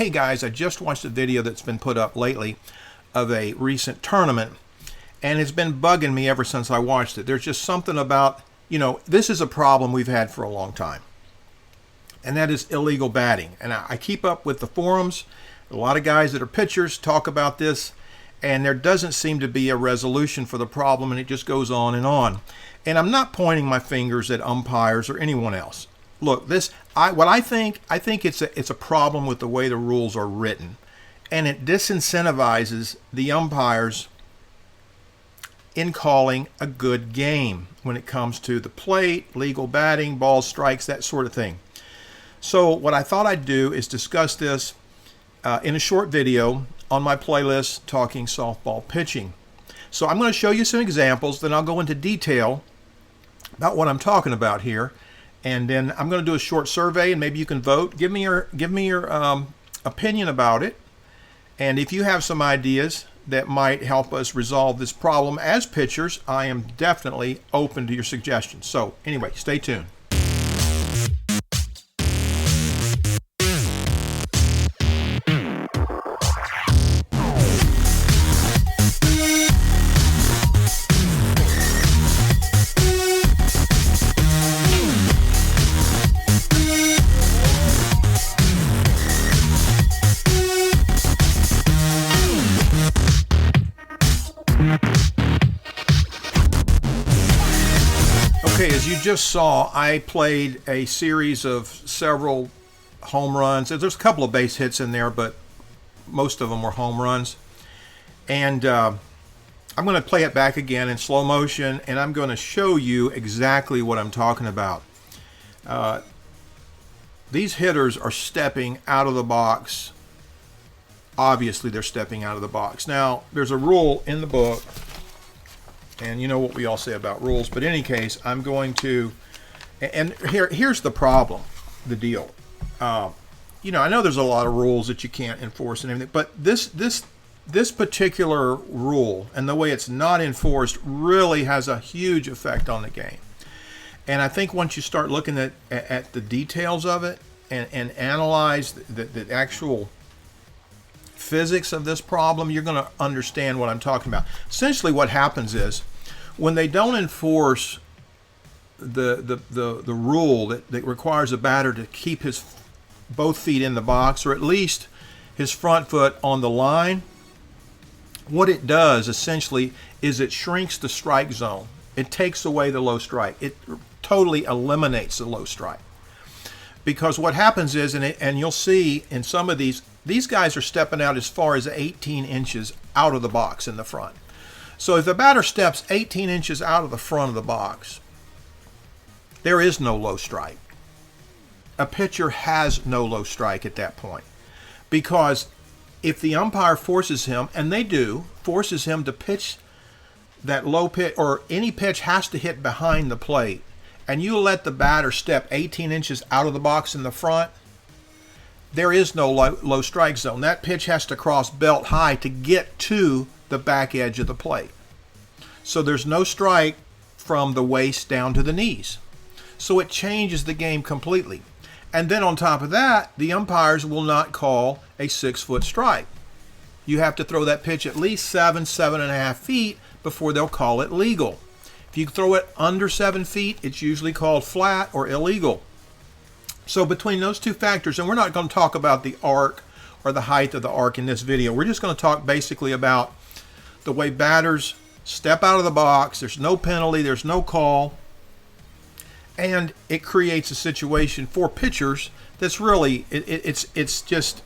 Hey guys, I just watched a video that's been put up lately of a recent tournament, and it's been bugging me ever since I watched it. There's just something about, this is a problem we've had for a long time, and that is illegal batting. And I keep up with the forums. A lot of guys that are pitchers talk about this, and there doesn't seem to be a resolution for the problem, and it just goes on and on. And I'm not pointing my fingers at umpires or anyone else. Look, I think it's a problem with the way the rules are written, and it disincentivizes the umpires in calling a good game when it comes to the plate, legal batting, balls, strikes, that sort of thing. So what I thought I'd do is discuss this in a short video on my playlist, Talking Softball Pitching. So I'm going to show you some examples, then I'll go into detail about what I'm talking about here. And then I'm going to do a short survey, and maybe you can vote. Give me your opinion about it. And if you have some ideas that might help us resolve this problem as pitchers, I am definitely open to your suggestions. So anyway, stay tuned. Okay, as you just saw, I played a series of several home runs. There's a couple of base hits in there, but most of them were home runs. And I'm going to play it back again in slow motion, and I'm going to show you exactly what I'm talking about. These hitters are stepping out of the box. Obviously, they're stepping out of the box. Now, there's a rule in the book, and you know what we all say about rules, but in any case, I'm going to, and here's the problem, the deal. I know there's a lot of rules that you can't enforce and everything, but this particular rule and the way it's not enforced really has a huge effect on the game. And I think once you start looking at the details of it and analyze the actual physics of this problem, you're going to understand what I'm talking about. Essentially what happens is, when they don't enforce the rule that requires a batter to keep his both feet in the box, or at least his front foot on the line, what it does essentially is it shrinks the strike zone. It takes away the low strike. It totally eliminates the low strike. Because what happens is, and you'll see in some of these guys are stepping out as far as 18 inches out of the box in the front. So if the batter steps 18 inches out of the front of the box, there is no low strike. A pitcher has no low strike at that point. Because if the umpire forces him, and they do, forces him to pitch that low pitch, or any pitch has to hit behind the plate, and you let the batter step 18 inches out of the box in the front, there is no low strike zone. That pitch has to cross belt high to get to the back edge of the plate. So there's no strike from the waist down to the knees. So it changes the game completely. And then on top of that, the umpires will not call a 6-foot strike. You have to throw that pitch at least 7.5 feet before they'll call it legal. If you throw it under 7 feet, it's usually called flat or illegal. So between those two factors, and we're not going to talk about the arc or the height of the arc in this video. We're just going to talk basically about the way batters step out of the box. There's no penalty, there's no call, and it creates a situation for pitchers that's really, it's just,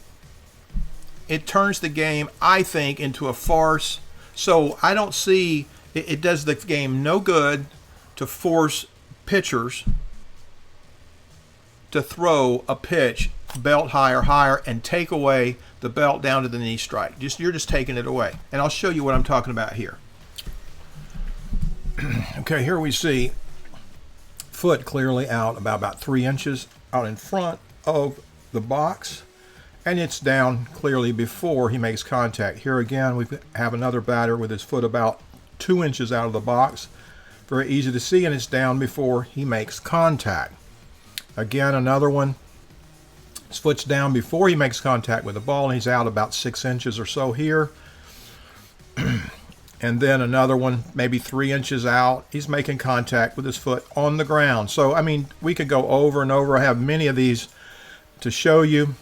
it turns the game, I think, into a farce. So I don't see, it does the game no good to force pitchers to throw a pitch belt high or higher and take away the belt down to the knee strike. You're just taking it away. And I'll show you what I'm talking about here. Okay, here we see foot clearly out about 3 inches out in front of the box, and it's down clearly before he makes contact. Here again, we have another batter with his foot about 2 inches out of the box. Very easy to see, and it's down before he makes contact. Again, another one His foot's down before he makes contact with the ball, and he's out about 6 inches or so here. And then another one, maybe 3 inches out, he's making contact with his foot on the ground. So, I mean, we could go over and over. I have many of these to show you,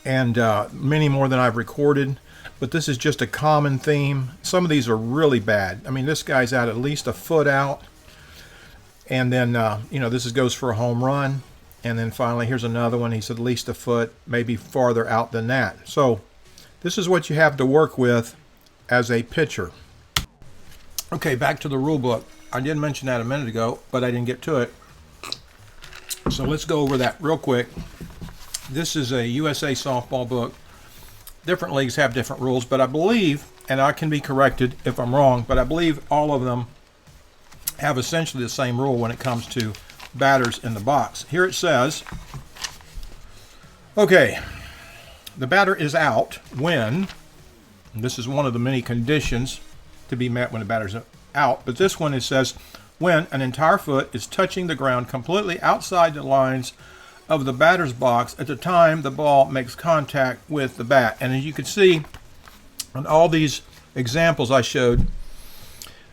and many more than I've recorded. But this is just a common theme. Some of these are really bad. I mean, this guy's out at least a foot out. And then, you know, this goes for a home run. And then finally, here's another one. He's at least a foot, maybe farther out than that. So this is what you have to work with as a pitcher. Okay, back to the rule book. I did mention that a minute ago, but I didn't get to it. So let's go over that real quick. This is a USA softball book. Different leagues have different rules, but I believe, and I can be corrected if I'm wrong, but I believe all of them have essentially the same rule when it comes to batters in the box. Here it says, okay, the batter is out when, and this is one of the many conditions to be met when the batter's out, but this one, it says, when an entire foot is touching the ground completely outside the lines of the batter's box at the time the ball makes contact with the bat. And as you can see on all these examples I showed,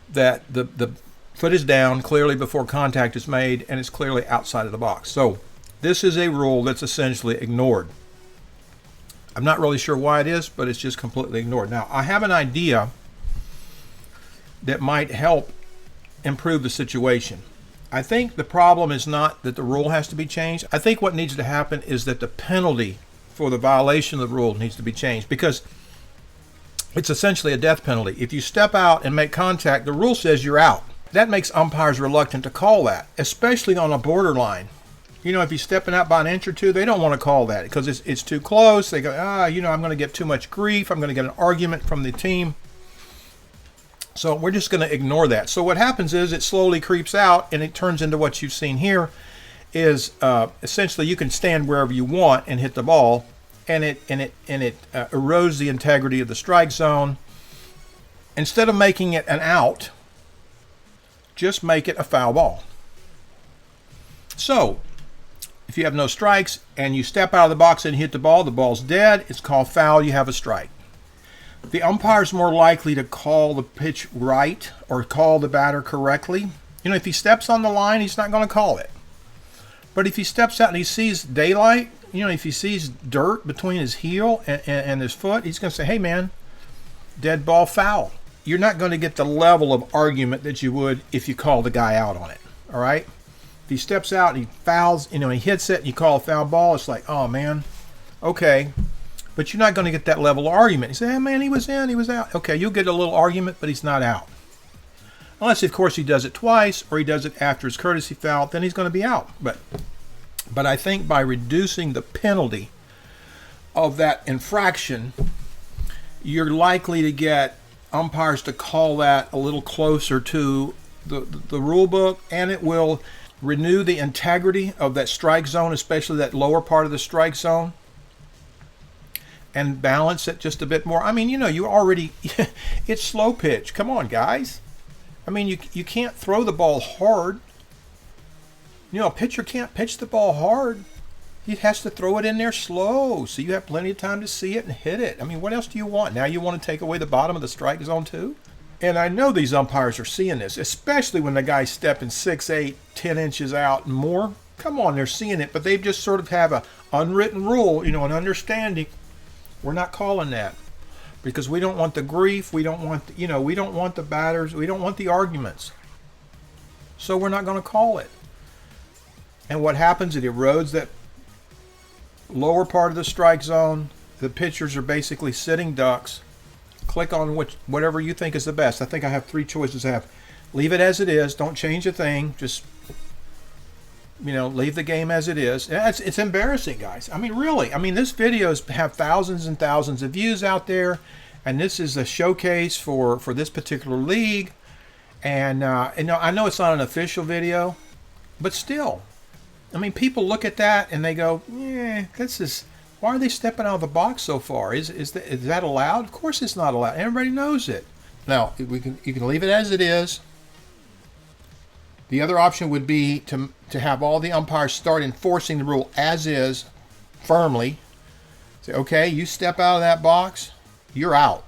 that the foot is down clearly before contact is made, and it's clearly outside of the box. So this is a rule that's essentially ignored. I'm not really sure why it is, but it's just completely ignored. Now, I have an idea that might help improve the situation. I think the problem is not that the rule has to be changed. I think what needs to happen is that the penalty for the violation of the rule needs to be changed, because it's essentially a death penalty. If you step out and make contact, the rule says you're out. That makes umpires reluctant to call that, especially on a borderline. You know, if you're stepping out by an inch or two, they don't want to call that because it's too close. They go, you know, I'm going to get too much grief. I'm going to get an argument from the team. So we're just going to ignore that. So what happens is it slowly creeps out, and it turns into what you've seen here is essentially you can stand wherever you want and hit the ball, and it erodes the integrity of the strike zone. Instead of making it an out, just make it a foul ball. So if you have no strikes and you step out of the box and hit the ball's dead, it's called foul, you have a strike. The umpire's more likely to call the pitch right or call the batter correctly. You know, if he steps on the line, he's not going to call it. But if he steps out and he sees daylight, you know, if he sees dirt between his heel and his foot, he's going to say, hey man, dead ball, foul. You're not going to get the level of argument that you would if you call the guy out on it. All right? If he steps out and he fouls, you know, he hits it and you call a foul ball, it's like, oh man, okay. But you're not going to get that level of argument. You say, hey man, he was in, he was out. Okay, you'll get a little argument, but he's not out. Unless, of course, he does it twice or he does it after his courtesy foul, then he's going to be out. But I think by reducing the penalty of that infraction, you're likely to get umpires to call that a little closer to the rule book, and it will renew the integrity of that strike zone, especially that lower part of the strike zone, and balance it just a bit more. I mean, you know, you already, it's slow pitch. Come on, guys. I mean, you can't throw the ball hard. You know, a pitcher can't pitch the ball hard. He has to throw it in there slow, so you have plenty of time to see it and hit it. I mean, what else do you want? Now you want to take away the bottom of the strike zone too? And I know these umpires are seeing this, especially when the guy's stepping 6, 8, 10 inches out and more. Come on, they're seeing it, but they just sort of have a unwritten rule, you know, an understanding. We're not calling that because we don't want the grief. We don't want, you know, we don't want the batters. We don't want the arguments. So we're not going to call it. And what happens, it erodes that lower part of the strike zone. The pitchers are basically sitting ducks. Click on whatever you think is the best. I think I have 3 choices. I have leave it as it is. Don't change a thing. Just, you know, leave the game as it is. It's embarrassing, guys. I mean, really. I mean, this videos have thousands and thousands of views out there, and this is a showcase for this particular league. And I know it's not an official video, but still, I mean, people look at that and they go, yeah, this is. Why are they stepping out of the box so far? Is that allowed? Of course it's not allowed. Everybody knows it. Now, you can leave it as it is. The other option would be to have all the umpires start enforcing the rule as is, firmly. Say, okay, you step out of that box, you're out.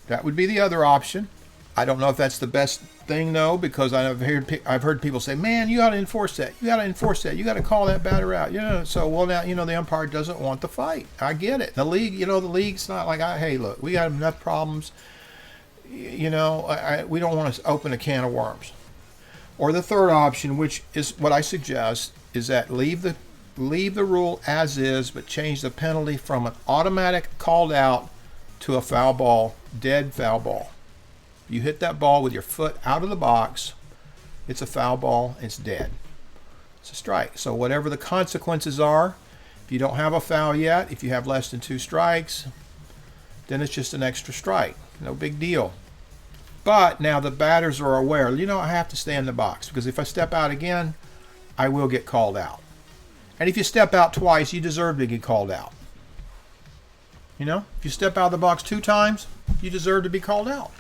That would be the other option. I don't know if that's the best thing though, because I've heard people say, man, you got to enforce that. You got to enforce that. You got to call that batter out. So well now the umpire doesn't want the fight. I get it. The league, the league's not like, hey, look, we got enough problems. We don't want to open a can of worms. Or the third option, which is what I suggest, is that leave the rule as is, but change the penalty from an automatic called out to a foul ball, dead foul ball. You hit that ball with your foot out of the box, it's a foul ball, it's dead. It's a strike. So whatever the consequences are, if you don't have a foul yet, if you have less than 2 strikes, then it's just an extra strike. No big deal. But now the batters are aware, I have to stay in the box, because if I step out again, I will get called out. And if you step out twice, you deserve to get called out. If you step out of the box 2 times, you deserve to be called out.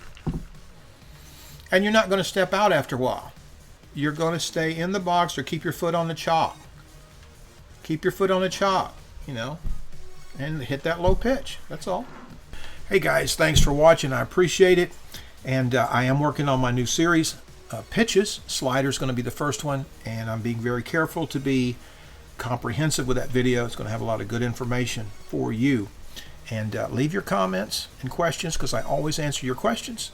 And you're not going to step out after a while. You're going to stay in the box or keep your foot on the chalk. Keep your foot on the chalk, and hit that low pitch. That's all. Hey guys, thanks for watching. I appreciate it. And I am working on my new series, Pitches. Slider's going to be the first one, and I'm being very careful to be comprehensive with that video. It's going to have a lot of good information for you. And leave your comments and questions, because I always answer your questions.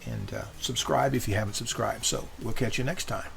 And subscribe if you haven't subscribed. So we'll catch you next time.